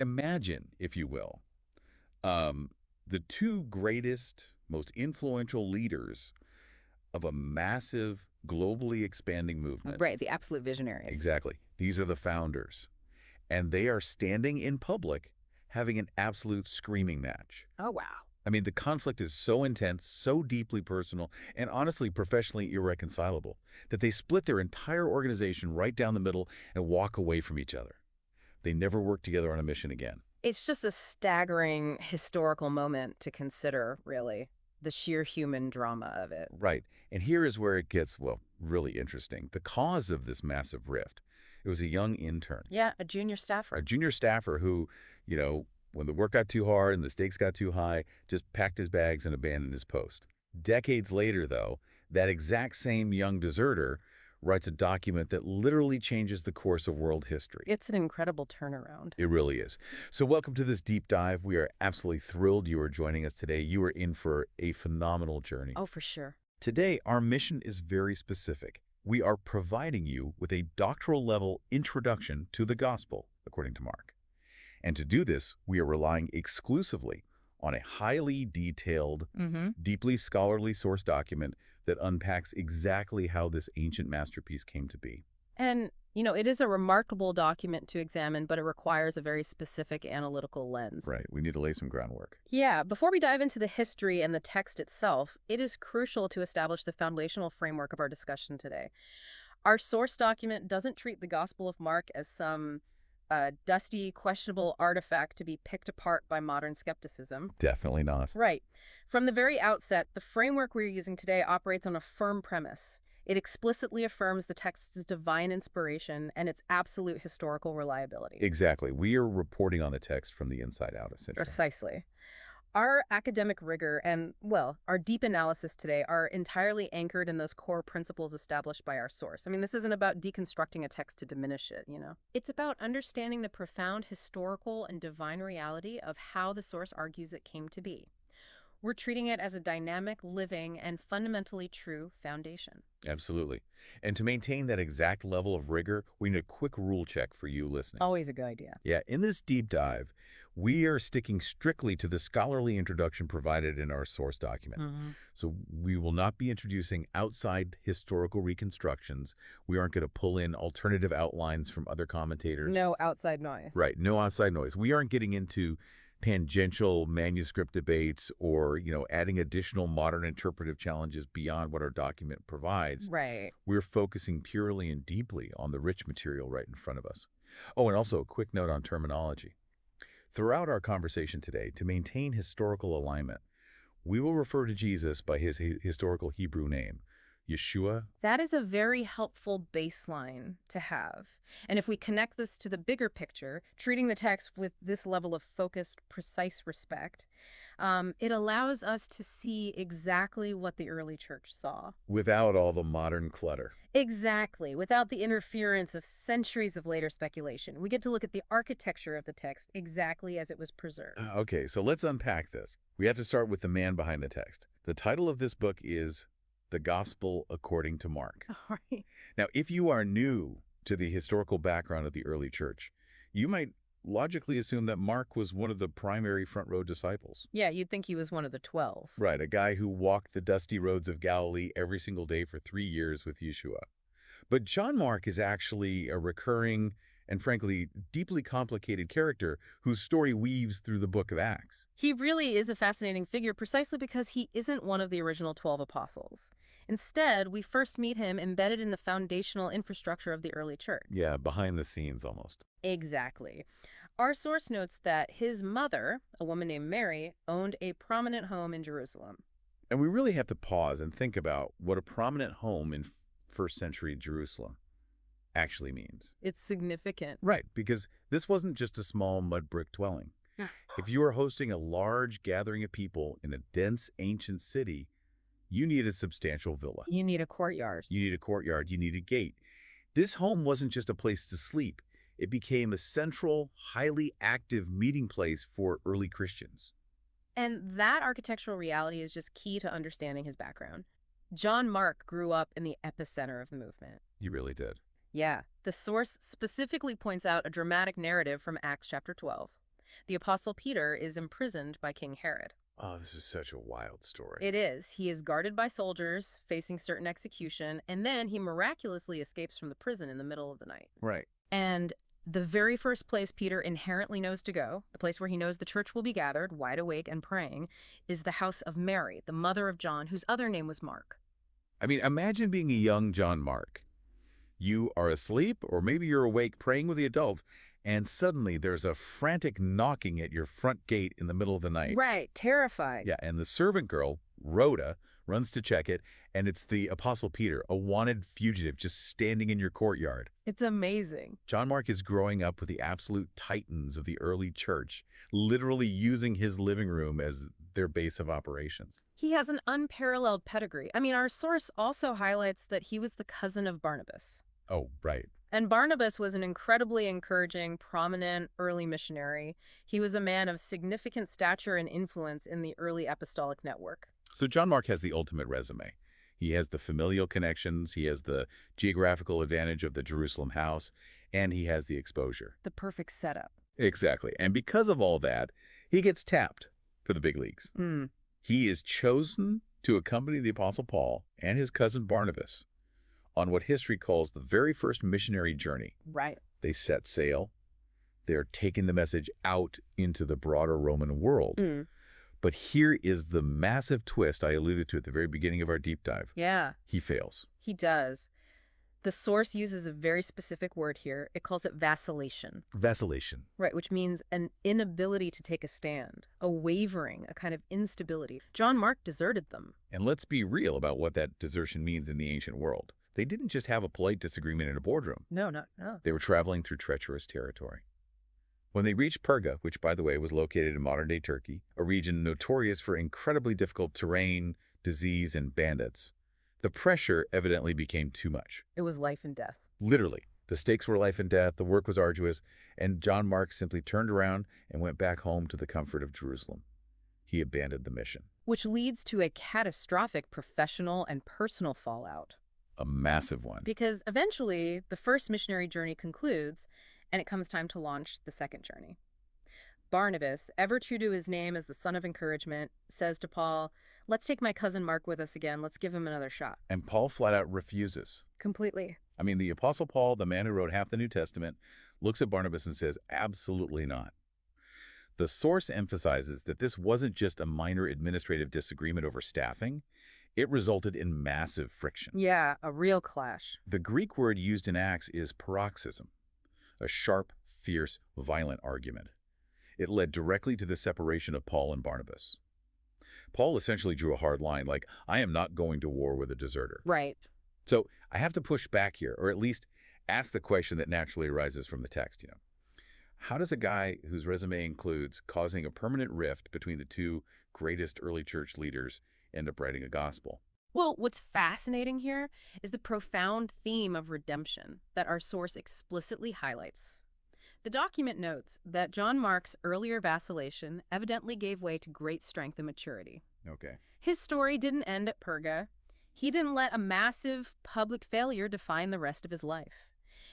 Imagine, if you will, the two greatest, most influential leaders of a massive, globally expanding movement. Right, the absolute visionaries. Exactly. These are the founders. And they are standing in public having an absolute screaming match. Oh, wow. I mean, the conflict is so intense, so deeply personal, and honestly professionally irreconcilable that they split their entire organization right down the middle and walk away from each other. They never work together on a mission again. It's just a staggering historical moment to consider, really, the sheer human drama of it. Right. And here is where it gets, well, really interesting. The cause of this massive rift, it was a young intern. Yeah, a junior staffer. A junior staffer who, when the work got too hard and the stakes got too high, just packed his bags and abandoned his post. Decades later, though, that exact same young deserter writes a document that literally changes the course of world history. It's an incredible turnaround. It really is. So welcome to this deep dive. We are absolutely thrilled you are joining us today. You are in for a phenomenal journey. Oh, for sure. Today, our mission is very specific. We are providing you with a doctoral-level introduction to the gospel, according to Mark. And to do this, we are relying exclusively on a highly detailed, deeply scholarly source document that unpacks exactly how this ancient masterpiece came to be. And, it is a remarkable document to examine, but it requires a very specific analytical lens. Right. We need to lay some groundwork. Yeah, before we dive into the history and the text itself, it is crucial to establish the foundational framework of our discussion today. Our source document doesn't treat the Gospel of Mark as some dusty, questionable artifact to be picked apart by modern skepticism. Definitely not. Right. From the very outset, the framework we're using today operates on a firm premise. It explicitly affirms the text's divine inspiration and its absolute historical reliability. Exactly. We are reporting on the text from the inside out, essentially. Precisely. Our academic rigor and, our deep analysis today are entirely anchored in those core principles established by our source. I mean, this isn't about deconstructing a text to diminish it, It's about understanding the profound historical and divine reality of how the source argues it came to be. We're treating it as a dynamic, living, and fundamentally true foundation. Absolutely. And to maintain that exact level of rigor, we need a quick rule check for you listening. Always a good idea. Yeah, in this deep dive, we are sticking strictly to the scholarly introduction provided in our source document. So we will not be introducing outside historical reconstructions. We aren't going to pull in alternative outlines from other commentators. No outside noise. Right, no outside noise. We aren't getting into tangential manuscript debates or, adding additional modern interpretive challenges beyond what our document provides. Right. We're focusing purely and deeply on the rich material right in front of us. Oh, and also a quick note on terminology. Throughout our conversation today, to maintain historical alignment, we will refer to Jesus by his historical Hebrew name, Yeshua. That is a very helpful baseline to have. And if we connect this to the bigger picture, treating the text with this level of focused, precise respect, it allows us to see exactly what the early church saw. Without all the modern clutter. Exactly. Without the interference of centuries of later speculation. We get to look at the architecture of the text exactly as it was preserved. Okay, so let's unpack this. We have to start with the man behind the text. The title of this book is The Gospel According to Mark. All right. Now, if you are new to the historical background of the early church, you might logically assume that Mark was one of the primary front-row disciples. Yeah, you'd think he was one of the 12. Right, a guy who walked the dusty roads of Galilee every single day for 3 years with Yeshua. But John Mark is actually a recurring and frankly deeply complicated character whose story weaves through the book of Acts. He really is a fascinating figure precisely because he isn't one of the original 12 apostles. Instead, we first meet him embedded in the foundational infrastructure of the early church. Yeah, behind the scenes almost. Exactly. Our source notes that his mother, a woman named Mary, owned a prominent home in Jerusalem. And we really have to pause and think about what a prominent home in first century Jerusalem actually means. It's significant. Right, because this wasn't just a small mud brick dwelling. If you are hosting a large gathering of people in a dense ancient city, you need a substantial villa. You need a courtyard. You need a courtyard. You need a gate. This home wasn't just a place to sleep. It became a central, highly active meeting place for early Christians. And that architectural reality is just key to understanding his background. John Mark grew up in the epicenter of the movement. He really did. Yeah. The source specifically points out a dramatic narrative from Acts chapter 12. The Apostle Peter is imprisoned by King Herod. Oh, this is such a wild story. It is. He is guarded by soldiers, facing certain execution, and then he miraculously escapes from the prison in the middle of the night. Right. And the very first place Peter inherently knows to go, the place where he knows the church will be gathered, wide awake and praying, is the house of Mary, the mother of John, whose other name was Mark. I mean, imagine being a young John Mark. You are asleep, or maybe you're awake praying with the adults, and suddenly there's a frantic knocking at your front gate in the middle of the night. Right, terrified. Yeah, and the servant girl, Rhoda, runs to check it, and it's the Apostle Peter, a wanted fugitive just standing in your courtyard. It's amazing. John Mark is growing up with the absolute titans of the early church, literally using his living room as their base of operations. He has an unparalleled pedigree. I mean, our source also highlights that he was the cousin of Barnabas. Oh, right. And Barnabas was an incredibly encouraging, prominent early missionary. He was a man of significant stature and influence in the early apostolic network. So John Mark has the ultimate resume. He has the familial connections, he has the geographical advantage of the Jerusalem house, and he has the exposure. The perfect setup. Exactly. And because of all that, he gets tapped for the big leagues. He is chosen to accompany the Apostle Paul and his cousin Barnabas on what history calls the very first missionary journey. Right. They set sail. They're taking the message out into the broader Roman world. But here is the massive twist I alluded to at the very beginning of our deep dive. Yeah. He fails. He does. The source uses a very specific word here. It calls it vacillation. Vacillation. Right, which means an inability to take a stand, a wavering, a kind of instability. John Mark deserted them. And let's be real about what that desertion means in the ancient world. They didn't just have a polite disagreement in a boardroom. No. They were traveling through treacherous territory. When they reached Perga, which, by the way, was located in modern-day Turkey, a region notorious for incredibly difficult terrain, disease, and bandits, the pressure evidently became too much. It was life and death. Literally. The stakes were life and death, the work was arduous, and John Mark simply turned around and went back home to the comfort of Jerusalem. He abandoned the mission. Which leads to a catastrophic professional and personal fallout. A massive one. Because eventually, the first missionary journey concludes, and it comes time to launch the second journey. Barnabas, ever true to his name as the son of encouragement, says to Paul, "Let's take my cousin Mark with us again. Let's give him another shot." And Paul flat out refuses. Completely. I mean, the Apostle Paul, the man who wrote half the New Testament, looks at Barnabas and says, absolutely not. The source emphasizes that this wasn't just a minor administrative disagreement over staffing. It resulted in massive friction. Yeah, a real clash. The Greek word used in Acts is paroxysm, a sharp, fierce, violent argument. It led directly to the separation of Paul and Barnabas. Paul essentially drew a hard line, like, I am not going to war with a deserter. Right. So I have to push back here, or at least ask the question that naturally arises from the text, How does a guy whose resume includes causing a permanent rift between the two greatest early church leaders end up writing a gospel? Well, what's fascinating here is the profound theme of redemption that our source explicitly highlights. The document notes that John Mark's earlier vacillation evidently gave way to great strength and maturity. Okay. His story didn't end at Perga. He didn't let a massive public failure define the rest of his life.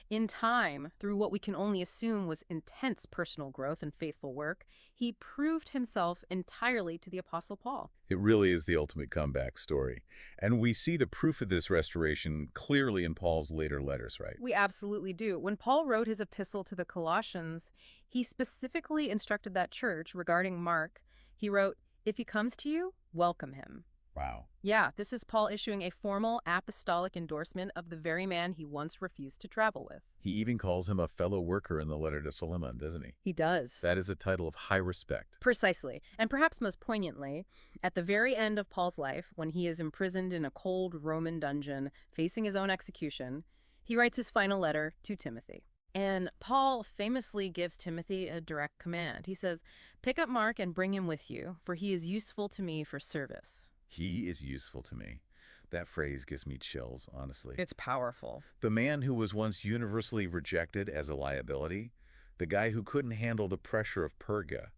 In time, through what we can only assume was intense personal growth and faithful work, he proved himself entirely to the Apostle Paul. It really is the ultimate comeback story. And we see the proof of this restoration clearly in Paul's later letters, right? We absolutely do. When Paul wrote his epistle to the Colossians, he specifically instructed that church regarding Mark. He wrote, "If he comes to you, welcome him." Wow. Yeah, this is Paul issuing a formal apostolic endorsement of the very man he once refused to travel with. He even calls him a fellow worker in the letter to Philemon, doesn't he? He does. That is a title of high respect. Precisely. And perhaps most poignantly, at the very end of Paul's life, when he is imprisoned in a cold Roman dungeon, facing his own execution, he writes his final letter to Timothy. And Paul famously gives Timothy a direct command. He says, "Pick up Mark and bring him with you, for he is useful to me for service." He is useful to me. That phrase gives me chills, honestly. It's powerful. The man who was once universally rejected as a liability, the guy who couldn't handle the pressure of Perga,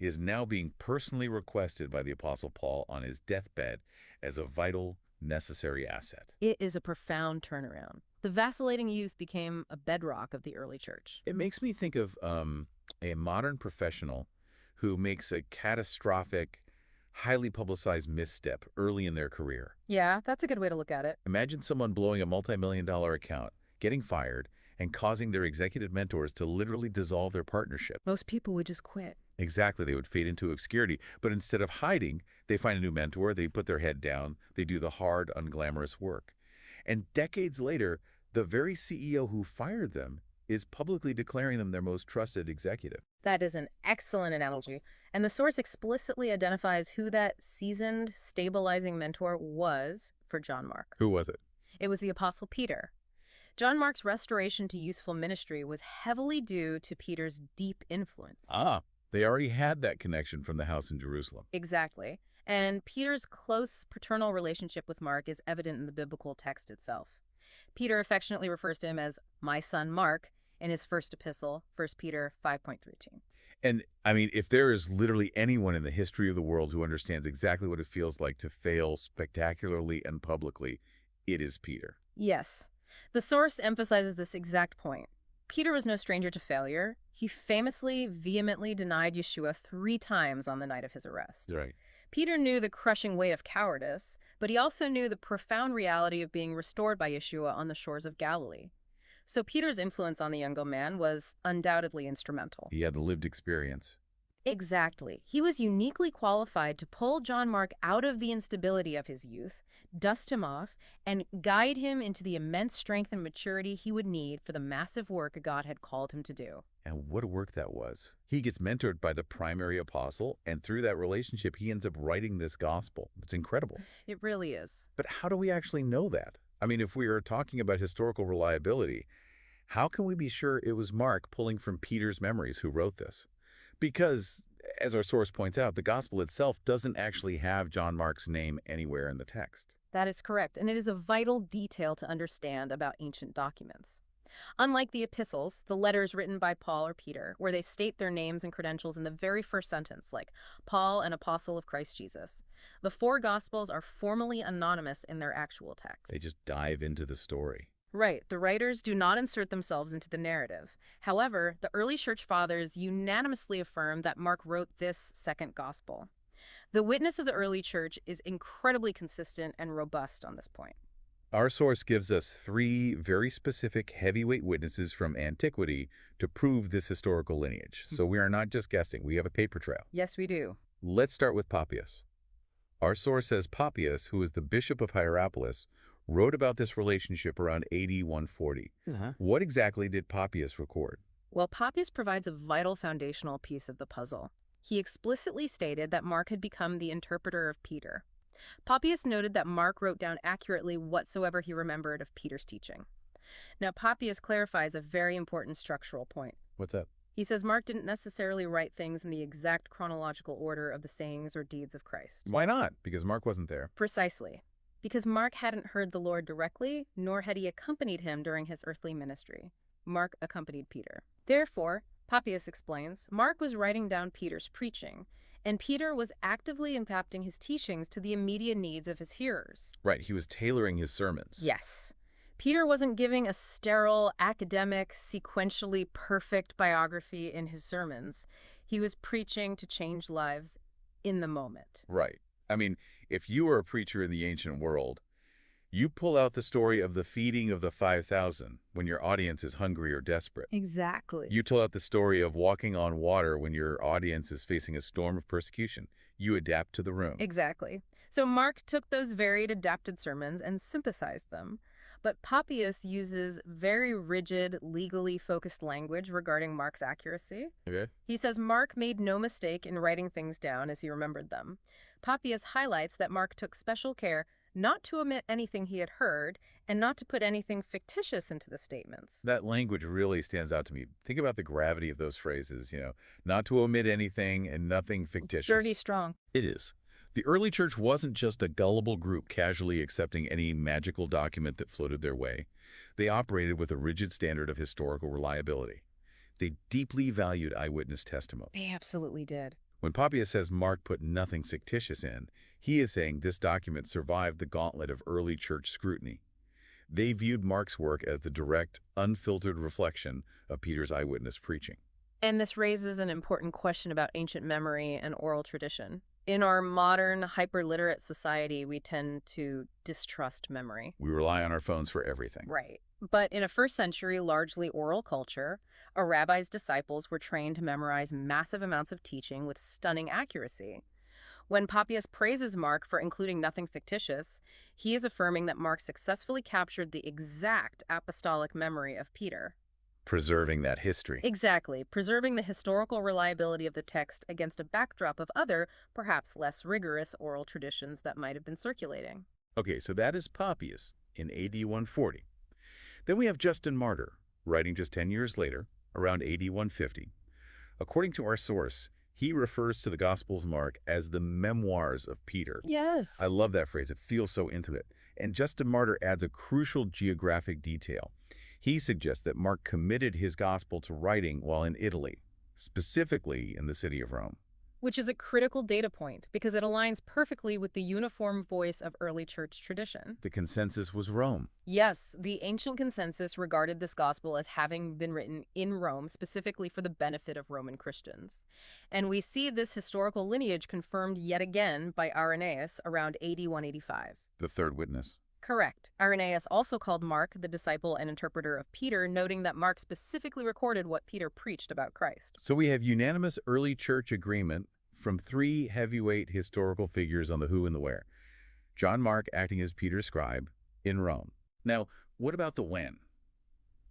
is now being personally requested by the Apostle Paul on his deathbed as a vital, necessary asset. It is a profound turnaround. The vacillating youth became a bedrock of the early church. It makes me think of a modern professional who makes a catastrophic, highly publicized misstep early in their career. Yeah, that's a good way to look at it. Imagine someone blowing a multi-million-dollar account, getting fired, and causing their executive mentors to literally dissolve their partnership. Most people would just quit. Exactly, they would fade into obscurity. But instead of hiding, they find a new mentor, they put their head down, they do the hard, unglamorous work. And decades later, the very CEO who fired them is publicly declaring them their most trusted executive. That is an excellent analogy. And the source explicitly identifies who that seasoned, stabilizing mentor was for John Mark. Who was it? It was the Apostle Peter. John Mark's restoration to useful ministry was heavily due to Peter's deep influence. Ah, they already had that connection from the house in Jerusalem. Exactly. And Peter's close paternal relationship with Mark is evident in the biblical text itself. Peter affectionately refers to him as my son Mark in his first epistle, 1 Peter 5:13. And, I mean, if there is literally anyone in the history of the world who understands exactly what it feels like to fail spectacularly and publicly, it is Peter. Yes. The source emphasizes this exact point. Peter was no stranger to failure. He famously, vehemently denied Yeshua 3 times on the night of his arrest. Right. Peter knew the crushing weight of cowardice, but he also knew the profound reality of being restored by Yeshua on the shores of Galilee. So Peter's influence on the younger man was undoubtedly instrumental. He had the lived experience. Exactly. He was uniquely qualified to pull John Mark out of the instability of his youth, dust him off, and guide him into the immense strength and maturity he would need for the massive work God had called him to do. And what a work that was. He gets mentored by the primary apostle, and through that relationship, he ends up writing this gospel. It's incredible. It really is. But how do we actually know that? I mean, if we are talking about historical reliability, how can we be sure it was Mark pulling from Peter's memories who wrote this? Because, as our source points out, the gospel itself doesn't actually have John Mark's name anywhere in the text. That is correct, and it is a vital detail to understand about ancient documents. Unlike the epistles, the letters written by Paul or Peter, where they state their names and credentials in the very first sentence, like Paul, an apostle of Christ Jesus, the 4 Gospels are formally anonymous in their actual text. They just dive into the story. Right, the writers do not insert themselves into the narrative. However, the early church fathers unanimously affirm that Mark wrote this second gospel. The witness of the early church is incredibly consistent and robust on this point. Our source gives us 3 very specific heavyweight witnesses from antiquity to prove this historical lineage. So we are not just guessing. We have a paper trail. Yes, we do. Let's start with Papias. Our source says Papias, who was the bishop of Hierapolis, wrote about this relationship around AD 140. What exactly did Papias record? Well, Papias provides a vital foundational piece of the puzzle. He explicitly stated that Mark had become the interpreter of Peter. Papias noted that Mark wrote down accurately whatsoever he remembered of Peter's teaching. Now, Papias clarifies a very important structural point. What's that? He says Mark didn't necessarily write things in the exact chronological order of the sayings or deeds of Christ. Why not? Because Mark wasn't there. Precisely. Because Mark hadn't heard the Lord directly, nor had he accompanied him during his earthly ministry. Mark accompanied Peter. Therefore, Papias explains, Mark was writing down Peter's preaching, and Peter was actively impacting his teachings to the immediate needs of his hearers. Right, he was tailoring his sermons. Yes. Peter wasn't giving a sterile, academic, sequentially perfect biography in his sermons. He was preaching to change lives in the moment. Right. I mean, if you were a preacher in the ancient world, you pull out the story of the feeding of the 5,000 when your audience is hungry or desperate. Exactly. You tell out the story of walking on water when your audience is facing a storm of persecution. You adapt to the room. Exactly. So Mark took those varied adapted sermons and synthesized them. But Papias uses very rigid, legally focused language regarding Mark's accuracy. Okay. He says Mark made no mistake in writing things down as he remembered them. Papias highlights that Mark took special care not to omit anything he had heard and not to put anything fictitious into the statements. That language really stands out to me. Think about the gravity of those phrases, not to omit anything and nothing fictitious. Dirty strong. It is. The early church wasn't just a gullible group casually accepting any magical document that floated their way. They operated with a rigid standard of historical reliability. They deeply valued eyewitness testimony. They absolutely did. When Papias says Mark put nothing fictitious in, he is saying this document survived the gauntlet of early church scrutiny. They viewed Mark's work as the direct, unfiltered reflection of Peter's eyewitness preaching. And this raises an important question about ancient memory and oral tradition. In our modern, hyperliterate society, we tend to distrust memory. We rely on our phones for everything. Right. But in a first century, largely oral culture, a rabbi's disciples were trained to memorize massive amounts of teaching with stunning accuracy. When Papias praises Mark for including nothing fictitious, he is affirming that Mark successfully captured the exact apostolic memory of Peter. Preserving that history. Exactly, preserving the historical reliability of the text against a backdrop of other, perhaps less rigorous oral traditions that might have been circulating. Okay, so that is Papias in AD 140. Then we have Justin Martyr, writing just 10 years later, around AD 150. According to our source, he refers to the Gospels of Mark as the memoirs of Peter. Yes. I love that phrase. It feels so intimate. And Justin Martyr adds a crucial geographic detail. He suggests that Mark committed his gospel to writing while in Italy, specifically in the city of Rome. Which is a critical data point because it aligns perfectly with the uniform voice of early church tradition. The consensus was Rome. Yes, the ancient consensus regarded this gospel as having been written in Rome specifically for the benefit of Roman Christians. And we see this historical lineage confirmed yet again by Irenaeus around AD 185. The third witness. Correct. Irenaeus also called Mark the disciple and interpreter of Peter, noting that Mark specifically recorded what Peter preached about Christ. So we have unanimous early church agreement from three heavyweight historical figures on the who and the where. John Mark acting as Peter's scribe in Rome. Now, what about the when?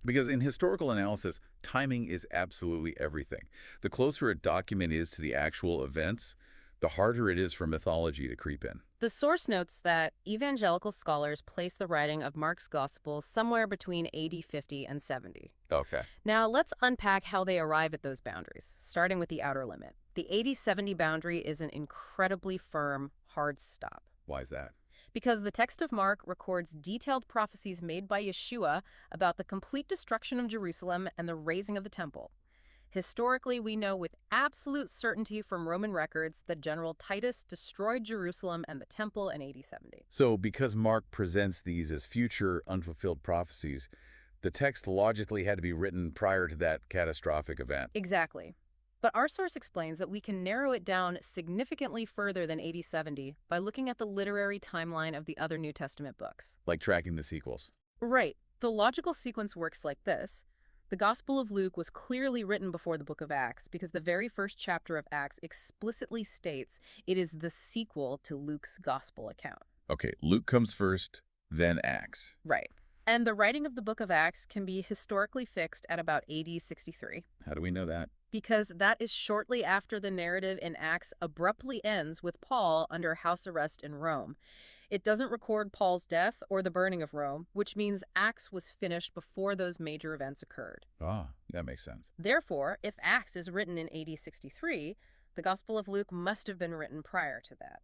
Because in historical analysis, timing is absolutely everything. The closer a document is to the actual events, the harder it is for mythology to creep in. The source notes that evangelical scholars place the writing of Mark's Gospel somewhere between AD 50 and 70. Okay. Now, let's unpack how they arrive at those boundaries, starting with the outer limit. The AD 70 boundary is an incredibly firm, hard stop. Why is that? Because the text of Mark records detailed prophecies made by Yeshua about the complete destruction of Jerusalem and the raising of the temple. Historically, we know with absolute certainty from Roman records that General Titus destroyed Jerusalem and the temple in AD 70. So because Mark presents these as future unfulfilled prophecies, the text logically had to be written prior to that catastrophic event. Exactly. But our source explains that we can narrow it down significantly further than AD 70 by looking at the literary timeline of the other New Testament books. Like tracking the sequels. Right. The logical sequence works like this. The Gospel of Luke was clearly written before the book of Acts because the very first chapter of Acts explicitly states it is the sequel to Luke's Gospel account. Okay, Luke comes first, then Acts. Right. And the writing of the book of Acts can be historically fixed at about AD 63. How do we know that? Because that is shortly after the narrative in Acts abruptly ends with Paul under house arrest in Rome. It doesn't record Paul's death or the burning of Rome, which means Acts was finished before those major events occurred. Ah, that makes sense. Therefore, if Acts is written in AD 63, the Gospel of Luke must have been written prior to that.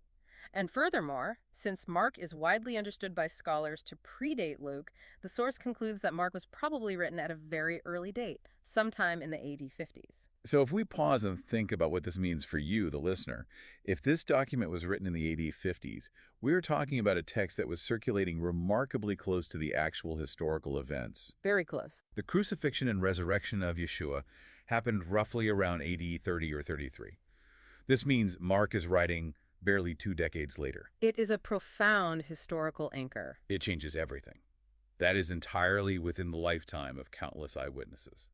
And furthermore, since Mark is widely understood by scholars to predate Luke, the source concludes that Mark was probably written at a very early date, sometime in the AD 50s. So if we pause and think about what this means for you, the listener, if this document was written in the AD 50s, we're talking about a text that was circulating remarkably close to the actual historical events. Very close. The crucifixion and resurrection of Yeshua happened roughly around AD 30 or 33. This means Mark is writing barely 2 decades later. It is a profound historical anchor. It changes everything. That is entirely within the lifetime of countless eyewitnesses.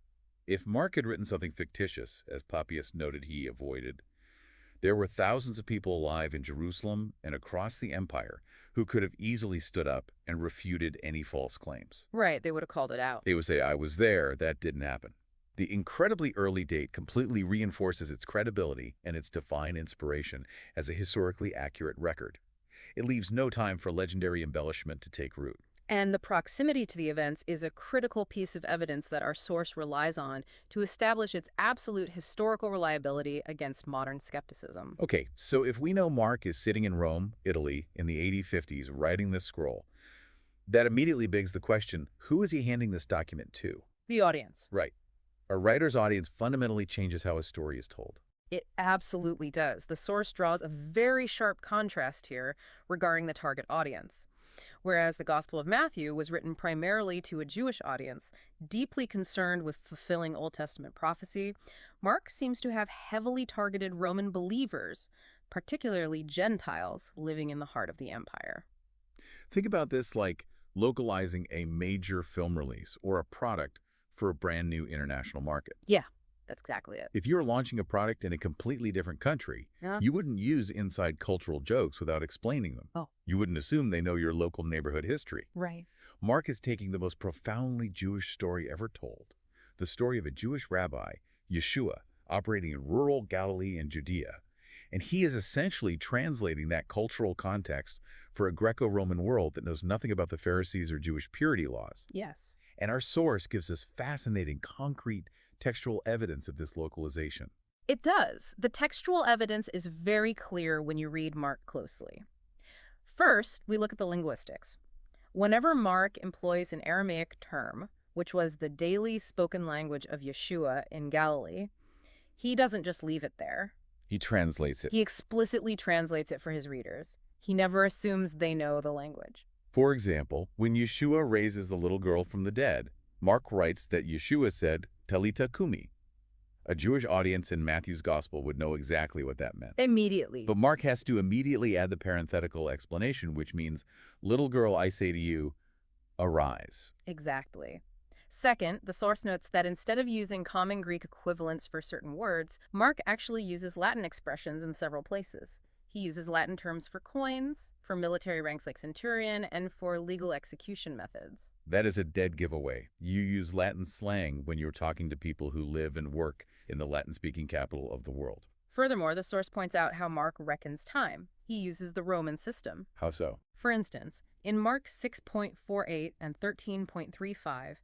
If Mark had written something fictitious, as Papias noted he avoided, there were thousands of people alive in Jerusalem and across the empire who could have easily stood up and refuted any false claims. Right, they would have called it out. They would say, I was there, that didn't happen. The incredibly early date completely reinforces its credibility and its divine inspiration as a historically accurate record. It leaves no time for legendary embellishment to take root. And the proximity to the events is a critical piece of evidence that our source relies on to establish its absolute historical reliability against modern skepticism. Okay, so if we know Mark is sitting in Rome, Italy, in the AD 50s writing this scroll, that immediately begs the question, who is he handing this document to? The audience. Right. A writer's audience fundamentally changes how a story is told. It absolutely does. The source draws a very sharp contrast here regarding the target audience. Whereas the Gospel of Matthew was written primarily to a Jewish audience, deeply concerned with fulfilling Old Testament prophecy, Mark seems to have heavily targeted Roman believers, particularly Gentiles living in the heart of the empire. Think about this like localizing a major film release or a product for a brand new international market. Yeah, that's exactly it. If you're launching a product in a completely different country, Yeah. you wouldn't use inside cultural jokes without explaining them. Oh, You wouldn't assume they know your local neighborhood history. right. Mark is taking the most profoundly Jewish story ever told, the story of a Jewish rabbi, Yeshua, operating in rural Galilee and Judea. And he is essentially translating that cultural context for a Greco-Roman world that knows nothing about the Pharisees or Jewish purity laws. Yes. And our source gives us fascinating, concrete, textual evidence of this localization. It does. The textual evidence is very clear when you read Mark closely. First, we look at the linguistics. Whenever Mark employs an Aramaic term, which was the daily spoken language of Yeshua in Galilee, he doesn't just leave it there. He translates it. He explicitly translates it for his readers. He never assumes they know the language. For example, when Yeshua raises the little girl from the dead, Mark writes that Yeshua said, Talita kumi. A Jewish audience in Matthew's Gospel would know exactly what that meant. Immediately. But Mark has to immediately add the parenthetical explanation, which means, little girl, I say to you, arise. Exactly. Second, the source notes that instead of using common Greek equivalents for certain words, Mark actually uses Latin expressions in several places. He uses Latin terms for coins, for military ranks like centurion, and for legal execution methods. That is a dead giveaway. You use Latin slang when you're talking to people who live and work in the Latin-speaking capital of the world. Furthermore, the source points out how Mark reckons time. He uses the Roman system. How so? For instance, in Mark 6.48 and 13.35,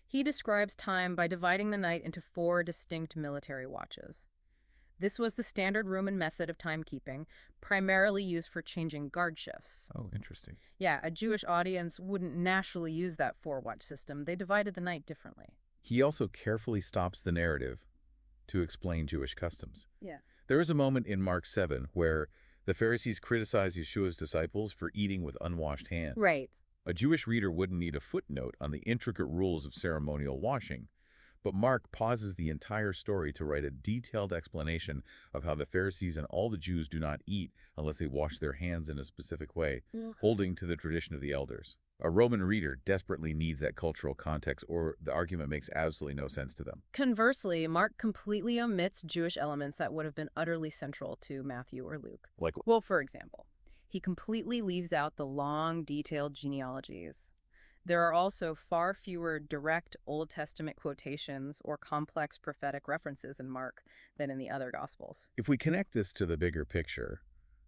he describes time by dividing the night into 4 distinct military watches. This was the standard Roman method of timekeeping, primarily used for changing guard shifts. Oh, interesting. Yeah, a Jewish audience wouldn't naturally use that 4-watch system. They divided the night differently. He also carefully stops the narrative to explain Jewish customs. Yeah. There is a moment in Mark 7 where the Pharisees criticize Yeshua's disciples for eating with unwashed hands. Right. A Jewish reader wouldn't need a footnote on the intricate rules of ceremonial washing, but Mark pauses the entire story to write a detailed explanation of how the Pharisees and all the Jews do not eat unless they wash their hands in a specific way, holding to the tradition of the elders. A Roman reader desperately needs that cultural context, or the argument makes absolutely no sense to them. Conversely, Mark completely omits Jewish elements that would have been utterly central to Matthew or Luke. Like, Well, for example, he completely leaves out the long, detailed genealogies. There are also far fewer direct Old Testament quotations or complex prophetic references in Mark than in the other Gospels. if we connect this to the bigger picture,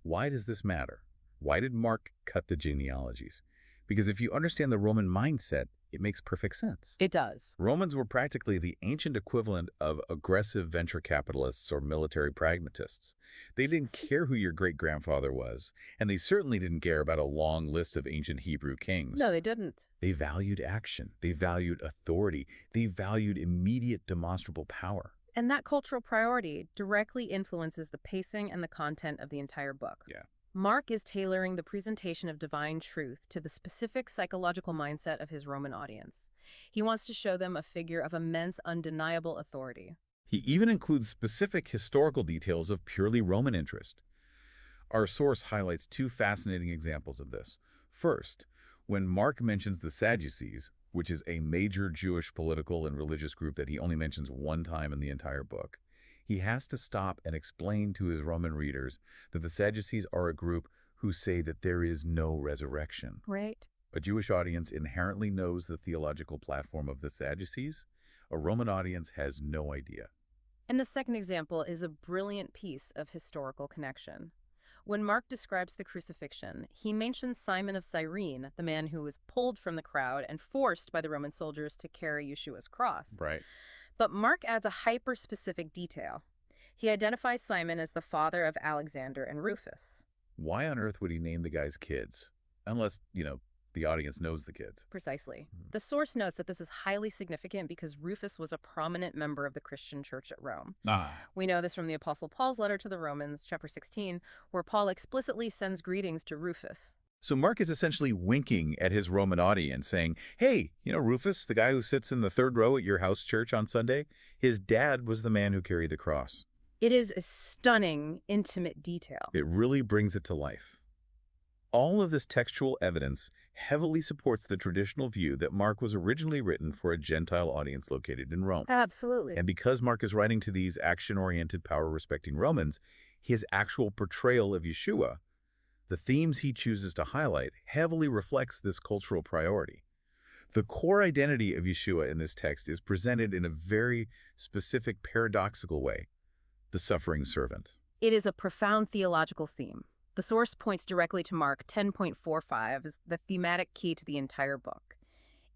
why does this matter? Why did Mark cut the genealogies? Because if you understand the Roman mindset, it makes perfect sense. It does. Romans were practically the ancient equivalent of aggressive venture capitalists or military pragmatists. They didn't care who your great-grandfather was, and they certainly didn't care about a long list of ancient Hebrew kings. No, they didn't. They valued action. They valued authority. They valued immediate demonstrable power. And that cultural priority directly influences the pacing and the content of the entire book. Yeah. Mark is tailoring the presentation of divine truth to the specific psychological mindset of his Roman audience. He wants to show them a figure of immense, undeniable authority. He even includes specific historical details of purely Roman interest. Our source highlights 2 fascinating examples of this. First, when Mark mentions the Sadducees, which is a major Jewish political and religious group that he only mentions 1 time in the entire book, he has to stop and explain to his Roman readers that the Sadducees are a group who say that there is no resurrection. Right. A Jewish audience inherently knows the theological platform of the Sadducees. A Roman audience has no idea. And the second example is a brilliant piece of historical connection. When Mark describes the crucifixion, he mentions Simon of Cyrene, the man who was pulled from the crowd and forced by the Roman soldiers to carry Yeshua's cross. Right. But Mark adds a hyper-specific detail. He identifies Simon as the father of Alexander and Rufus. Why on earth would he name the guy's kids? Unless, the audience knows the kids. Precisely. The source notes that this is highly significant because Rufus was a prominent member of the Christian church at Rome. We know this from the Apostle Paul's letter to the Romans, chapter 16, where Paul explicitly sends greetings to Rufus. So Mark is essentially winking at his Roman audience, saying, hey, Rufus, the guy who sits in the third row at your house church on Sunday, his dad was the man who carried the cross. It is a stunning, intimate detail. It really brings it to life. All of this textual evidence heavily supports the traditional view that Mark was originally written for a Gentile audience located in Rome. Absolutely. And because Mark is writing to these action-oriented, power-respecting Romans, his actual portrayal of Yeshua, the themes he chooses to highlight, heavily reflects this cultural priority. The core identity of Yeshua in this text is presented in a very specific, paradoxical way: the suffering servant. It is a profound theological theme. The source points directly to Mark 10.45 as the thematic key to the entire book.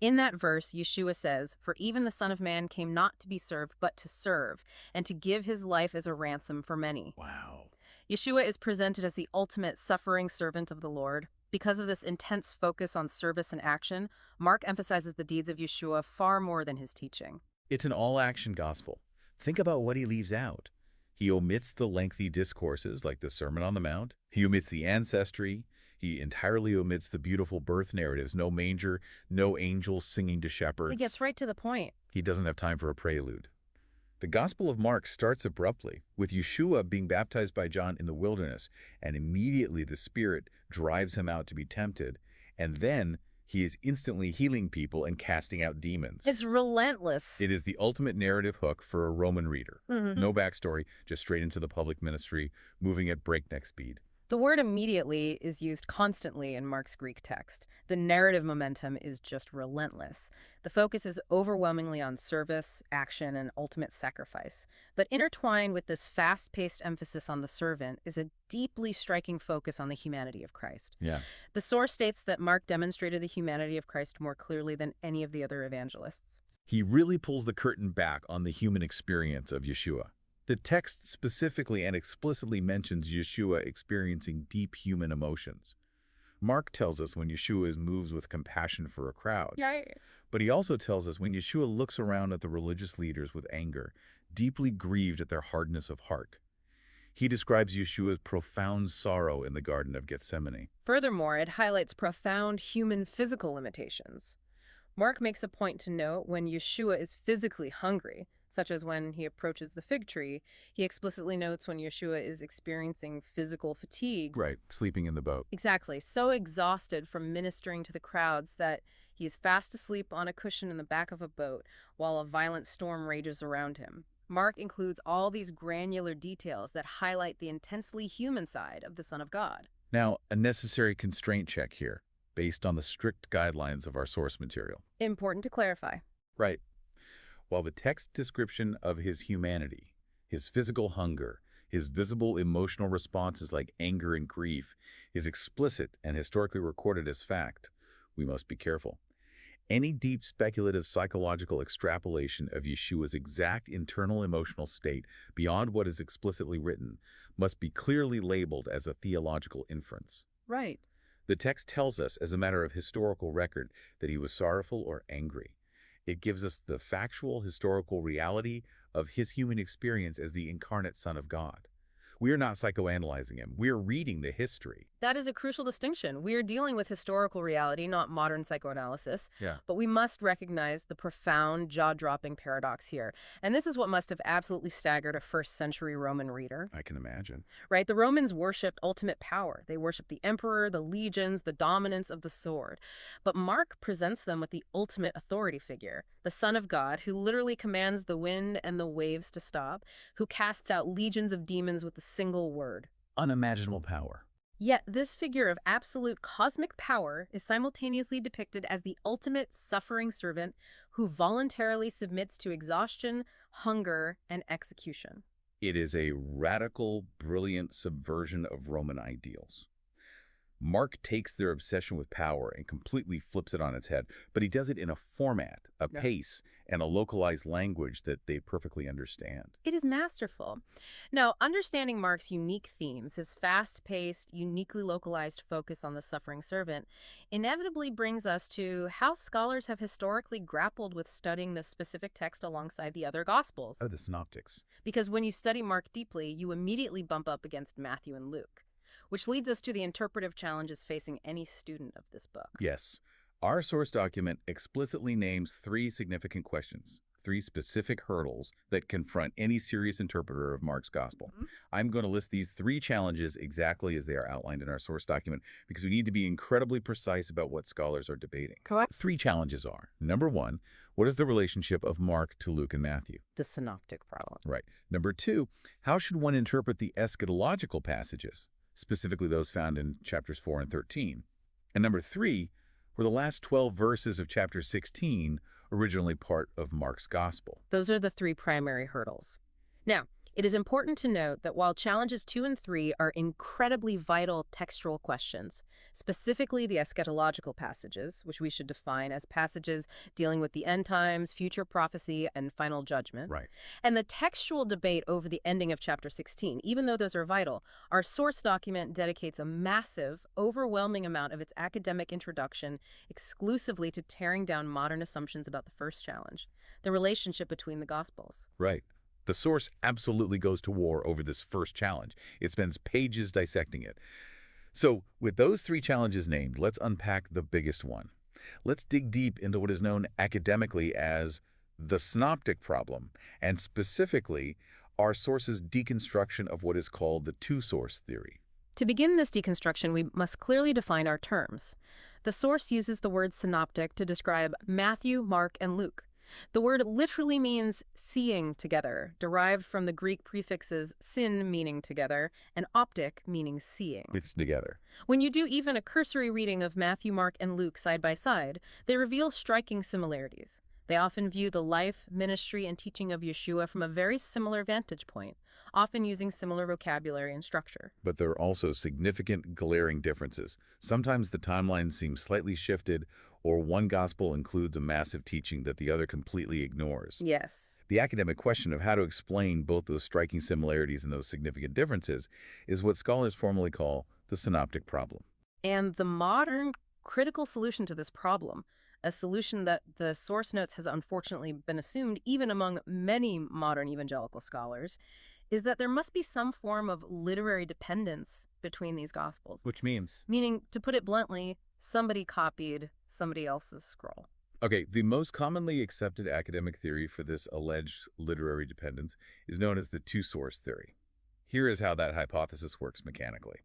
In that verse, Yeshua says, "For even the Son of Man came not to be served, but to serve, and to give his life as a ransom for many." Wow. Yeshua is presented as the ultimate suffering servant of the Lord. Because of this intense focus on service and action, Mark emphasizes the deeds of Yeshua far more than his teaching. It's an all-action gospel. Think about what he leaves out. He omits the lengthy discourses like the Sermon on the Mount. He omits the ancestry. He entirely omits the beautiful birth narratives: no manger, no angels singing to shepherds. He gets right to the point. He doesn't have time for a prelude. The Gospel of Mark starts abruptly, with Yeshua being baptized by John in the wilderness, and immediately the Spirit drives him out to be tempted, and then he is instantly healing people and casting out demons. It's relentless. It is the ultimate narrative hook for a Roman reader. Mm-hmm. No backstory, just straight into the public ministry, moving at breakneck speed. The word immediately is used constantly in Mark's Greek text. The narrative momentum is just relentless. The focus is overwhelmingly on service, action, and ultimate sacrifice. But intertwined with this fast-paced emphasis on the servant is a deeply striking focus on the humanity of Christ. Yeah. The source states that Mark demonstrated the humanity of Christ more clearly than any of the other evangelists. He really pulls the curtain back on the human experience of Yeshua. The text specifically and explicitly mentions Yeshua experiencing deep human emotions. Mark tells us when Yeshua moves with compassion for a crowd. Yeah. But he also tells us when Yeshua looks around at the religious leaders with anger, deeply grieved at their hardness of heart. He describes Yeshua's profound sorrow in the Garden of Gethsemane. Furthermore, it highlights profound human physical limitations. Mark makes a point to note when Yeshua is physically hungry, such as when he approaches the fig tree. He explicitly notes when Yeshua is experiencing physical fatigue. Right, sleeping in the boat. Exactly, so exhausted from ministering to the crowds that he is fast asleep on a cushion in the back of a boat while a violent storm rages around him. Mark includes all these granular details that highlight the intensely human side of the Son of God. Now, a necessary constraint check here, based on the strict guidelines of our source material. Important to clarify. Right. While the text description of his humanity, his physical hunger, his visible emotional responses like anger and grief is explicit and historically recorded as fact, we must be careful. Any deep speculative psychological extrapolation of Yeshua's exact internal emotional state beyond what is explicitly written must be clearly labeled as a theological inference. Right. The text tells us, as a matter of historical record, that he was sorrowful or angry. It gives us the factual historical reality of his human experience as the incarnate Son of God. We are not psychoanalyzing him. We are reading the history. That is a crucial distinction. We are dealing with historical reality, not modern psychoanalysis. Yeah. But we must recognize the profound, jaw-dropping paradox here. And this is what must have absolutely staggered a first-century Roman reader. I can imagine. Right? The Romans worshipped ultimate power. They worshipped the emperor, the legions, the dominance of the sword. But Mark presents them with the ultimate authority figure, the Son of God, who literally commands the wind and the waves to stop, who casts out legions of demons with a single word. Unimaginable power. Yet this figure of absolute cosmic power is simultaneously depicted as the ultimate suffering servant who voluntarily submits to exhaustion, hunger, and execution. It is a radical, brilliant subversion of Roman ideals. Mark takes their obsession with power and completely flips it on its head, but he does it in a format, a pace, and a localized language that they perfectly understand. It is masterful. Now, understanding Mark's unique themes, his fast-paced, uniquely localized focus on the suffering servant, inevitably brings us to how scholars have historically grappled with studying this specific text alongside the other Gospels. Oh, the synoptics. Because when you study Mark deeply, you immediately bump up against Matthew and Luke. which leads us to the interpretive challenges facing any student of this book. Yes, our source document explicitly names three significant questions, three specific hurdles that confront any serious interpreter of Mark's gospel. I'm going to list these three challenges exactly as they are outlined in our source document because we need to be incredibly precise about what scholars are debating. Correct. Three challenges are, number one, what is the relationship of Mark to Luke and Matthew? The synoptic problem. Right. Number two, how should one interpret the eschatological passages, specifically those found in chapters 4 and 13? And number three, were the last 12 verses of chapter 16 originally part of Mark's gospel? Those are the three primary hurdles. Now, it is important to note that while challenges 2 and 3 are incredibly vital textual questions, specifically the eschatological passages, which we should define as passages dealing with the end times, future prophecy, and final judgment, Right. and the textual debate over the ending of chapter 16, even though those are vital, our source document dedicates a massive, overwhelming amount of its academic introduction exclusively to tearing down modern assumptions about the first challenge, the relationship between the Gospels. Right. The source absolutely goes to war over this first challenge. It spends pages dissecting it. So, with those three challenges named, let's unpack the biggest one. Let's dig deep into what is known academically as the synoptic problem, and specifically, our source's deconstruction of what is called the two-source theory. To begin this deconstruction, we must clearly define our terms. The source uses the word synoptic to describe Matthew, Mark, and Luke. The word literally means seeing together, derived from the Greek prefixes syn, meaning together, and optic, meaning seeing. It's together. When you do even a cursory reading of Matthew, Mark, and Luke side by side, they reveal striking similarities. They often view the life, ministry, and teaching of Yeshua from a very similar vantage point, often using similar vocabulary and structure. But there are also significant, glaring differences. Sometimes the timeline seems slightly shifted, or one gospel includes a massive teaching that the other completely ignores. Yes. The academic question of how to explain both those striking similarities and those significant differences is what scholars formally call the synoptic problem. And the modern critical solution to this problem, a solution that the source notes has unfortunately been assumed even among many modern evangelical scholars, is that there must be some form of literary dependence between these gospels. Which means? Meaning, to put it bluntly, somebody copied somebody else's scroll. Okay, the most commonly accepted academic theory for this alleged literary dependence is known as the two-source theory. Here is how that hypothesis works mechanically.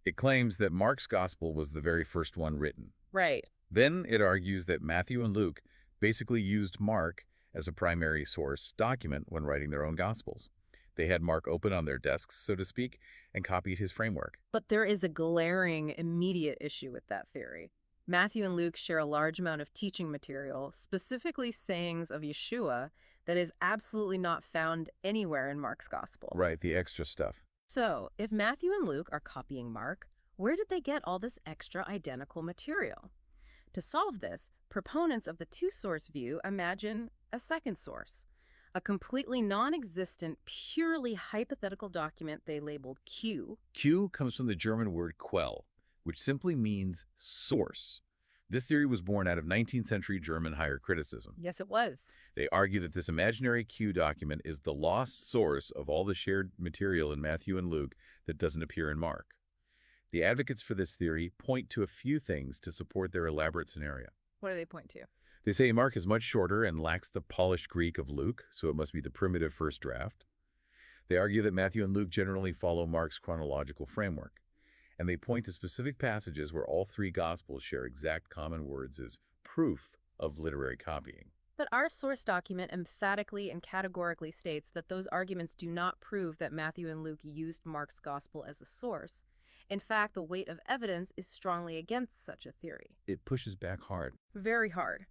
It claims that Mark's gospel was the very first one written. Right. Then it argues that Matthew and Luke basically used Mark as a primary source document when writing their own gospels. They had Mark open on their desks, so to speak, and copied his framework. But there is a glaring, immediate issue with that theory. Matthew and Luke share a large amount of teaching material, specifically sayings of Yeshua, that is absolutely not found anywhere in Mark's gospel. Right, the extra stuff. So, if Matthew and Luke are copying Mark, where did they get all this extra identical material? To solve this, proponents of the two-source view imagine a second source, a completely non-existent, purely hypothetical document they labeled Q. Q comes from the German word Quell, which simply means source. This theory was born out of 19th century German higher criticism. Yes, it was. They argue that this imaginary Q document is the lost source of all the shared material in Matthew and Luke that doesn't appear in Mark. The advocates for this theory point to a few things to support their elaborate scenario. What do they point to? They say Mark is much shorter and lacks the polished Greek of Luke, so it must be the primitive first draft. They argue that Matthew and Luke generally follow Mark's chronological framework, and they point to specific passages where all three Gospels share exact common words as proof of literary copying. But our source document emphatically and categorically states that those arguments do not prove that Matthew and Luke used Mark's gospel as a source. In fact, the weight of evidence is strongly against such a theory. It pushes back hard. Very hard.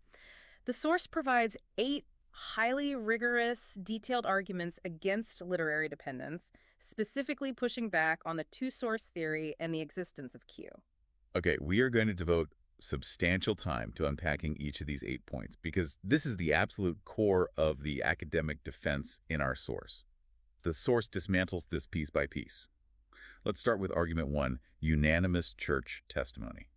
The source provides 8 highly rigorous, detailed arguments against literary dependence, specifically pushing back on the two-source theory and the existence of Q. Okay, we are going to devote substantial time to unpacking each of these 8 points because this is the absolute core of the academic defense in our source. The source dismantles this piece by piece. Let's start with argument 1, unanimous church testimony.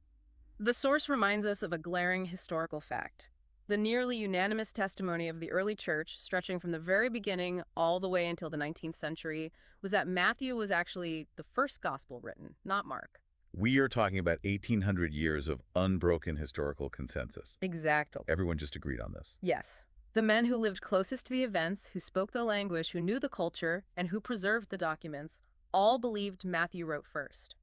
The source reminds us of a glaring historical fact. The nearly unanimous testimony of the early church, stretching from the very beginning all the way until the 19th century, was that Matthew was actually the first gospel written, not Mark. We are talking about 1,800 years of unbroken historical consensus. Exactly. Everyone just agreed on this. Yes. The men who lived closest to the events, who spoke the language, who knew the culture, and who preserved the documents, all believed Matthew wrote first.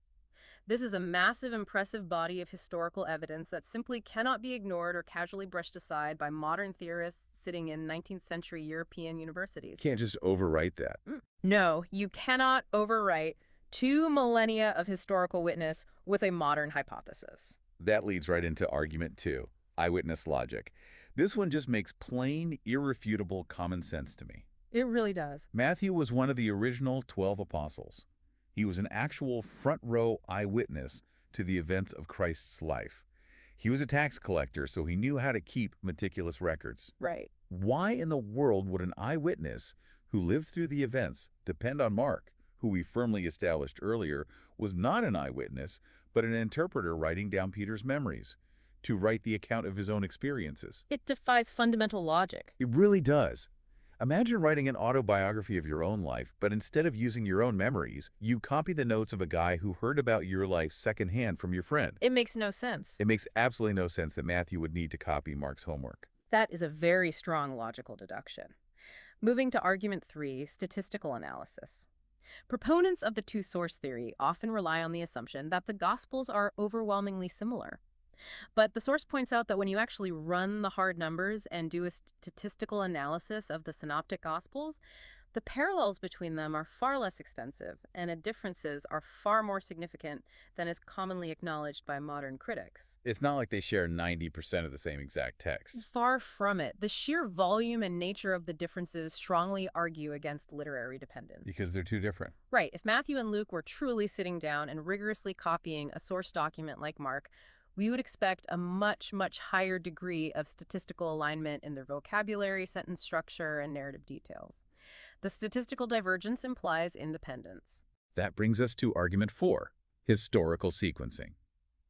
This is a massive, impressive body of historical evidence that simply cannot be ignored or casually brushed aside by modern theorists sitting in 19th century European universities. Can't just overwrite that. No, you cannot overwrite 2 millennia of historical witness with a modern hypothesis. That leads right into argument 2, eyewitness logic. This one just makes plain, irrefutable common sense to me. It really does. Matthew was one of the original 12 apostles. He was an actual front-row eyewitness to the events of Christ's life. He was a tax collector, so he knew how to keep meticulous records. Right. Why in the world would an eyewitness who lived through the events depend on Mark, who we firmly established earlier was not an eyewitness, but an interpreter writing down Peter's memories, to write the account of his own experiences? It defies fundamental logic. It really does. Imagine writing an autobiography of your own life, but instead of using your own memories, you copy the notes of a guy who heard about your life secondhand from your friend. It makes no sense. It makes absolutely no sense that Matthew would need to copy Mark's homework. That is a very strong logical deduction. Moving to argument 3, statistical analysis. Proponents of the two-source theory often rely on the assumption that the Gospels are overwhelmingly similar. But the source points out that when you actually run the hard numbers and do a statistical analysis of the synoptic Gospels, the parallels between them are far less expensive, and the differences are far more significant than is commonly acknowledged by modern critics. It's not like they share 90% of the same exact text. Far from it. The sheer volume and nature of the differences strongly argue against literary dependence. Because they're too different. Right. If Matthew and Luke were truly sitting down and rigorously copying a source document like Mark, we would expect a much, much higher degree of statistical alignment in their vocabulary, sentence structure, and narrative details. The statistical divergence implies independence. That brings us to argument 4, historical sequencing.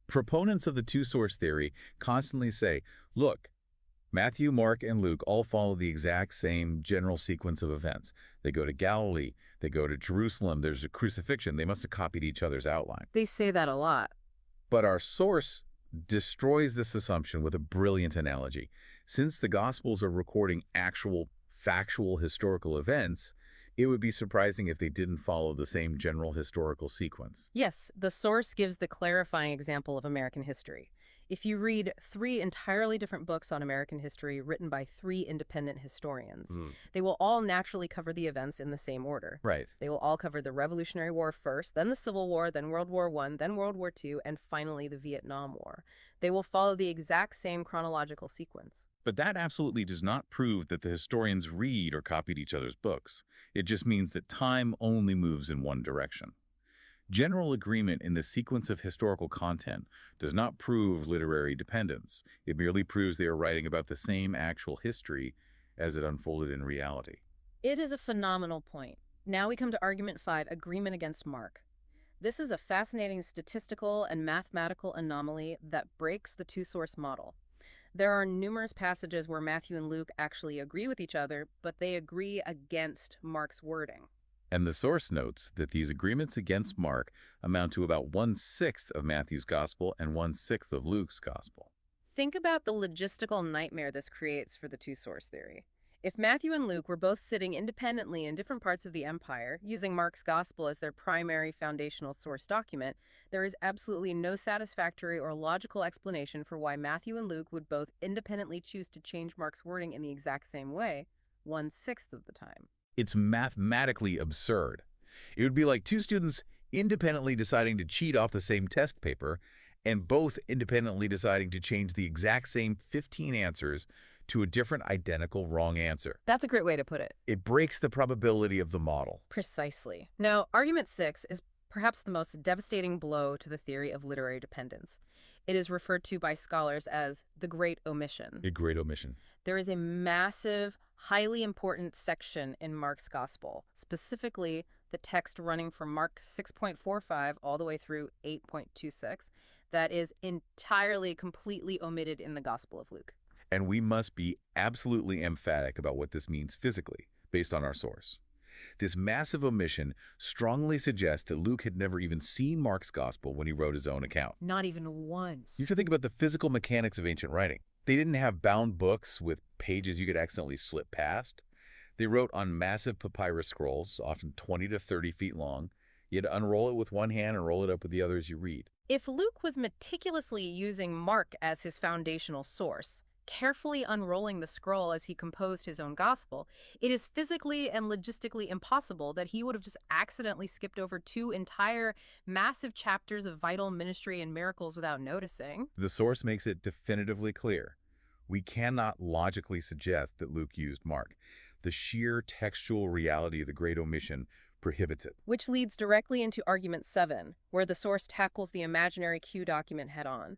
Proponents of the two-source theory constantly say, look, Matthew, Mark, and Luke all follow the exact same general sequence of events. They go to Galilee, they go to Jerusalem, there's a crucifixion. They must have copied each other's outline. They say that a lot. But our source destroys this assumption with a brilliant analogy. Since the Gospels are recording actual, factual historical events, it would be surprising if they didn't follow the same general historical sequence. Yes, the source gives the clarifying example of American history. If you read 3 entirely different books on American history written by 3 independent historians, they will all naturally cover the events in the same order. Right. They will all cover the Revolutionary War first, then the Civil War, then World War I, then World War II, and finally the Vietnam War. They will follow the exact same chronological sequence. But that absolutely does not prove that the historians read or copied each other's books. It just means that time only moves in one direction. General agreement in the sequence of historical content does not prove literary dependence. It merely proves they are writing about the same actual history as it unfolded in reality. It is a phenomenal point. Now we come to argument 5, agreement against Mark. This is a fascinating statistical and mathematical anomaly that breaks the two-source model. There are numerous passages where Matthew and Luke actually agree with each other, but they agree against Mark's wording. And the source notes that these agreements against Mark amount to about 1/6 of Matthew's Gospel and 1/6 of Luke's Gospel. Think about the logistical nightmare this creates for the two-source theory. If Matthew and Luke were both sitting independently in different parts of the empire, using Mark's Gospel as their primary foundational source document, there is absolutely no satisfactory or logical explanation for why Matthew and Luke would both independently choose to change Mark's wording in the exact same way, 1/6 of the time. It's mathematically absurd. It would be like 2 students independently deciding to cheat off the same test paper and both independently deciding to change the exact same 15 answers to a different identical wrong answer. That's a great way to put it. It breaks the probability of the model. Precisely. Now, argument 6 is perhaps the most devastating blow to the theory of literary dependence. It is referred to by scholars as the Great Omission. A great omission. There is a massive, highly important section in Mark's Gospel, specifically the text running from Mark 6.45 all the way through 8.26, that is entirely, completely omitted in the Gospel of Luke. And we must be absolutely emphatic about what this means physically, based on our source. This massive omission strongly suggests that Luke had never even seen Mark's gospel when he wrote his own account. Not even You once. have to think about the physical mechanics of ancient writing. They didn't have bound books with pages you could accidentally slip past. They wrote on massive papyrus scrolls, often 20 to 30 feet long. You had to unroll it with one hand and roll it up with the other as you read. If Luke was meticulously using Mark as his foundational source, carefully unrolling the scroll as he composed his own gospel, it is physically and logistically impossible that he would have just accidentally skipped over two entire massive chapters of vital ministry and miracles without noticing. The source makes it definitively clear. We cannot logically suggest that Luke used Mark. The sheer textual reality of the great omission prohibits it. Which leads directly into argument 7, where the source tackles the imaginary Q document head-on.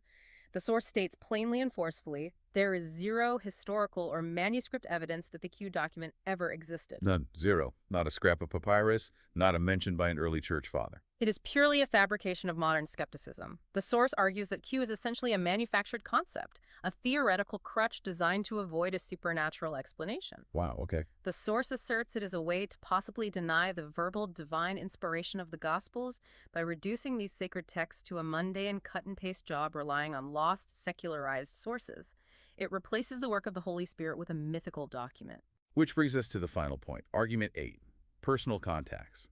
The source states plainly and forcefully, there is zero historical or manuscript evidence that the Q document ever existed. None. Zero. Not a scrap of papyrus, not a mention by an early church father. It is purely a fabrication of modern skepticism. The source argues that Q is essentially a manufactured concept, a theoretical crutch designed to avoid a supernatural explanation. Wow, okay. The source asserts it is a way to possibly deny the verbal divine inspiration of the Gospels by reducing these sacred texts to a mundane cut-and-paste job relying on lost, secularized sources. It replaces the work of the Holy Spirit with a mythical document. Which brings us to the final point, argument 8, personal contacts.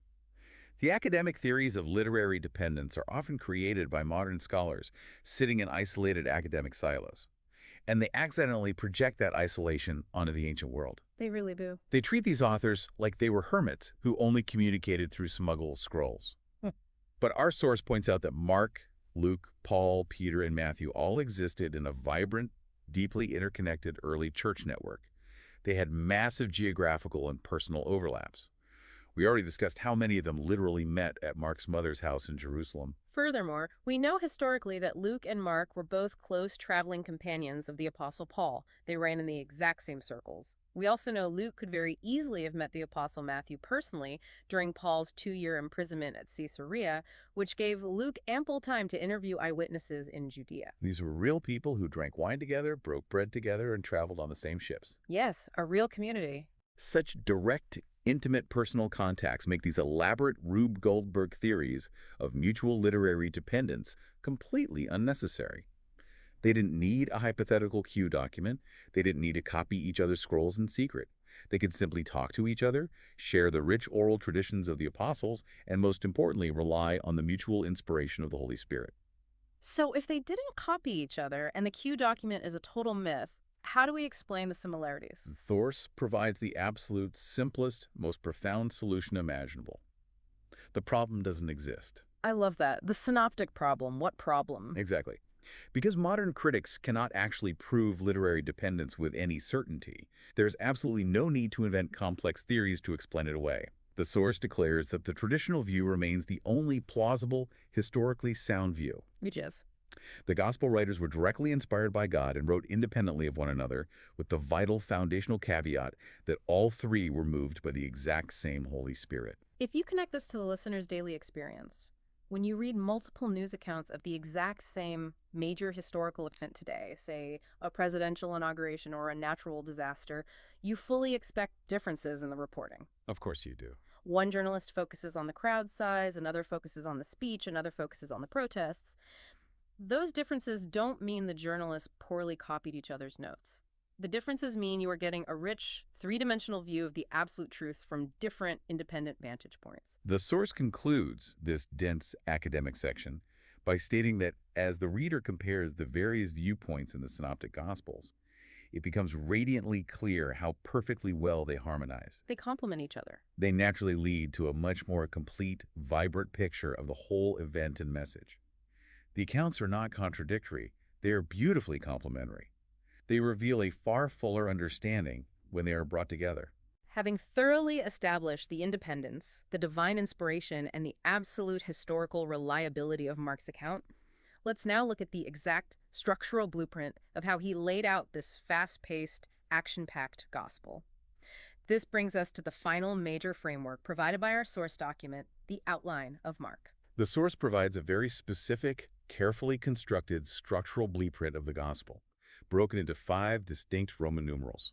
The academic theories of literary dependence are often created by modern scholars sitting in isolated academic silos, and they accidentally project that isolation onto the ancient world. They really do. They treat these authors like they were hermits who only communicated through smuggled scrolls. But our source points out that Mark, Luke, Paul, Peter, and Matthew all existed in a vibrant, deeply interconnected early church network. They had massive geographical and personal overlaps. We already discussed how many of them literally met at Mark's mother's house in Jerusalem. Furthermore, we know historically that Luke and Mark were both close traveling companions of the Apostle Paul. They ran in the exact same circles. We also know Luke could very easily have met the Apostle Matthew personally during Paul's 2-year imprisonment at Caesarea, which gave Luke ample time to interview eyewitnesses in Judea. These were real people who drank wine together, broke bread together, and traveled on the same ships. Yes, a real community. Such direct, intimate personal contacts make these elaborate Rube Goldberg theories of mutual literary dependence completely unnecessary. They didn't need a hypothetical Q document. They didn't need to copy each other's scrolls in secret. They could simply talk to each other, share the rich oral traditions of the apostles, and most importantly, rely on the mutual inspiration of the Holy Spirit. So if they didn't copy each other and the Q document is a total myth, how do we explain the similarities? Thorse provides the absolute simplest, most profound solution imaginable. The problem doesn't exist. I love that. The synoptic problem. What problem? Exactly. Because modern critics cannot actually prove literary dependence with any certainty, there's absolutely no need to invent complex theories to explain it away. The source declares that the traditional view remains the only plausible, historically sound view. Which is? The gospel writers were directly inspired by God and wrote independently of one another, with the vital foundational caveat that all three were moved by the exact same Holy Spirit. If you connect this to the listener's daily experience, when you read multiple news accounts of the exact same major historical event today, say a presidential inauguration or a natural disaster, you fully expect differences in the reporting. Of course you do. One journalist focuses on the crowd size, another focuses on the speech, another focuses on the protests. Those differences don't mean the journalists poorly copied each other's notes. The differences mean you are getting a rich, three-dimensional view of the absolute truth from different independent vantage points. The source concludes this dense academic section by stating that as the reader compares the various viewpoints in the Synoptic Gospels, it becomes radiantly clear how perfectly well they harmonize. They complement each other. They naturally lead to a much more complete, vibrant picture of the whole event and message. The accounts are not contradictory. They are beautifully complementary. They reveal a far fuller understanding when they are brought together. Having thoroughly established the independence, the divine inspiration, and the absolute historical reliability of Mark's account, let's now look at the exact structural blueprint of how he laid out this fast-paced, action-packed gospel. This brings us to the final major framework provided by our source document, the outline of Mark. The source provides a very specific, carefully constructed structural blueprint of the gospel. broken into 5 distinct Roman numerals.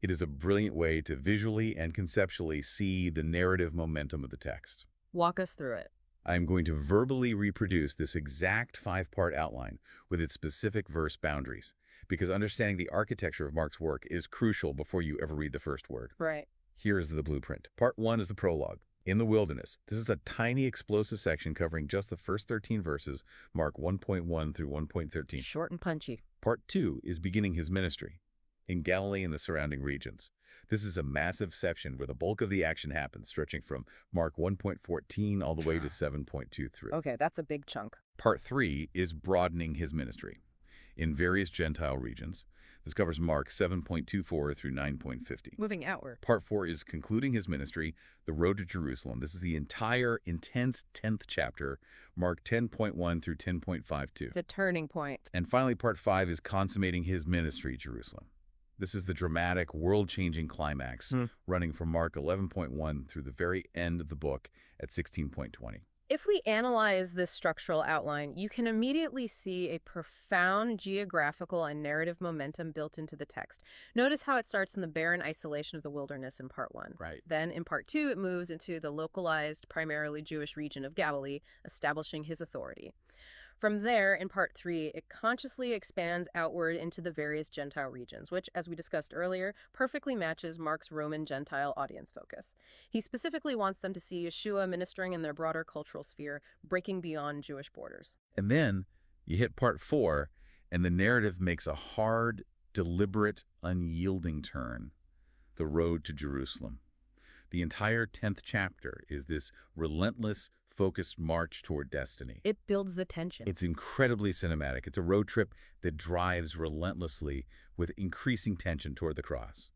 It is a brilliant way to visually and conceptually see the narrative momentum of the text. Walk us through it. I am going to verbally reproduce this exact 5-part outline with its specific verse boundaries, because understanding the architecture of Mark's work is crucial before you ever read the first word. Right. Here is the blueprint. Part 1 is the prologue. In the wilderness. This is a tiny explosive section covering just the first 13 verses, Mark 1.1 through 1.13. Short and punchy. Part 2 is beginning his ministry in Galilee and the surrounding regions. This is a massive section where the bulk of the action happens, stretching from Mark 1.14 all the way to 7.23. Okay, that's a big chunk. Part 3 is broadening his ministry in various Gentile regions. This covers Mark 7.24 through 9.50. Moving outward. Part 4 is concluding his ministry, the road to Jerusalem. This is the entire intense 10th chapter, Mark 10.1 through 10.52. It's a turning point. And finally, Part 5 is consummating his ministry, Jerusalem. This is the dramatic, world-changing climax, running from Mark 11.1 through the very end of the book at 16.20. If we analyze this structural outline, you can immediately see a profound geographical and narrative momentum built into the text. Notice how it starts in the barren isolation of the wilderness in Part 1. Right. Then in Part 2, it moves into the localized, primarily Jewish region of Galilee, establishing his authority. From there, in Part 3, it consciously expands outward into the various Gentile regions, which, as we discussed earlier, perfectly matches Mark's Roman Gentile audience focus. He specifically wants them to see Yeshua ministering in their broader cultural sphere, breaking beyond Jewish borders. And then you hit Part 4, and the narrative makes a hard, deliberate, unyielding turn. The road to Jerusalem. The entire 10th chapter is this relentless, focused march toward destiny. It builds the tension. It's incredibly cinematic. It's a road trip that drives relentlessly with increasing tension toward the cross.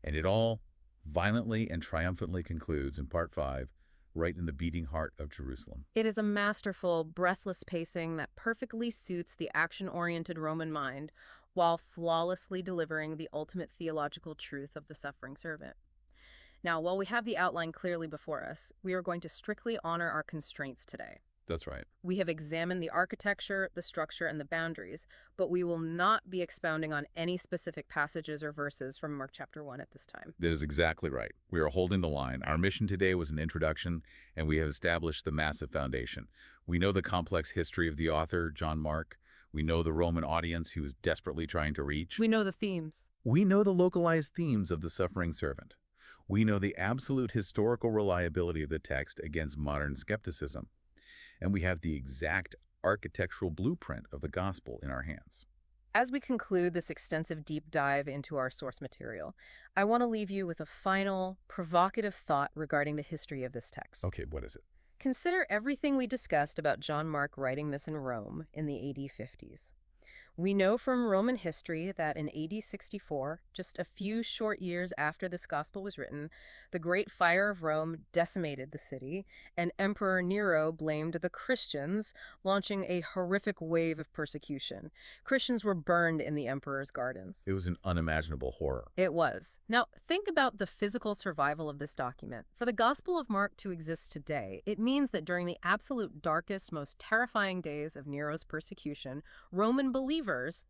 And it all violently and triumphantly concludes in Part 5, right in the beating heart of Jerusalem. It is a masterful, breathless pacing that perfectly suits the action-oriented Roman mind while flawlessly delivering the ultimate theological truth of the suffering servant. Now, while we have the outline clearly before us, we are going to strictly honor our constraints today. That's right. We have examined the architecture, the structure, and the boundaries, but we will not be expounding on any specific passages or verses from Mark chapter 1 at this time. That is exactly right. We are holding the line. Our mission today was an introduction, and we have established the massive foundation. We know the complex history of the author, John Mark. We know the Roman audience he was desperately trying to reach. We know the themes. We know the localized themes of the suffering servant. We know the absolute historical reliability of the text against modern skepticism. And we have the exact architectural blueprint of the gospel in our hands. As we conclude this extensive deep dive into our source material, I want to leave you with a final, provocative thought regarding the history of this text. Okay, what is it? Consider everything we discussed about John Mark writing this in Rome in the AD 50s. We know from Roman history that in AD 64, just a few short years after this gospel was written, the Great Fire of Rome decimated the city, and Emperor Nero blamed the Christians, launching a horrific wave of persecution. Christians were burned in the emperor's gardens. It was an unimaginable horror. It was. Now, think about the physical survival of this document. For the Gospel of Mark to exist today, it means that during the absolute darkest, most terrifying days of Nero's persecution, Roman believers,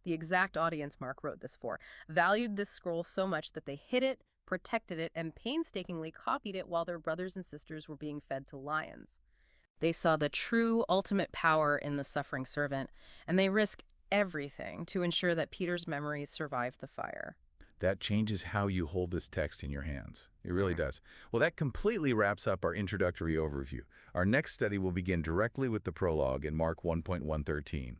the exact audience Mark wrote this for, valued this scroll so much that they hid it, protected it, and painstakingly copied it while their brothers and sisters were being fed to lions. They saw the true ultimate power in the suffering servant, and they risked everything to ensure that Peter's memories survived the fire. That changes how you hold this text in your hands. It really does. Well, that completely wraps up our introductory overview. Our next study will begin directly with the prologue in Mark 1.113.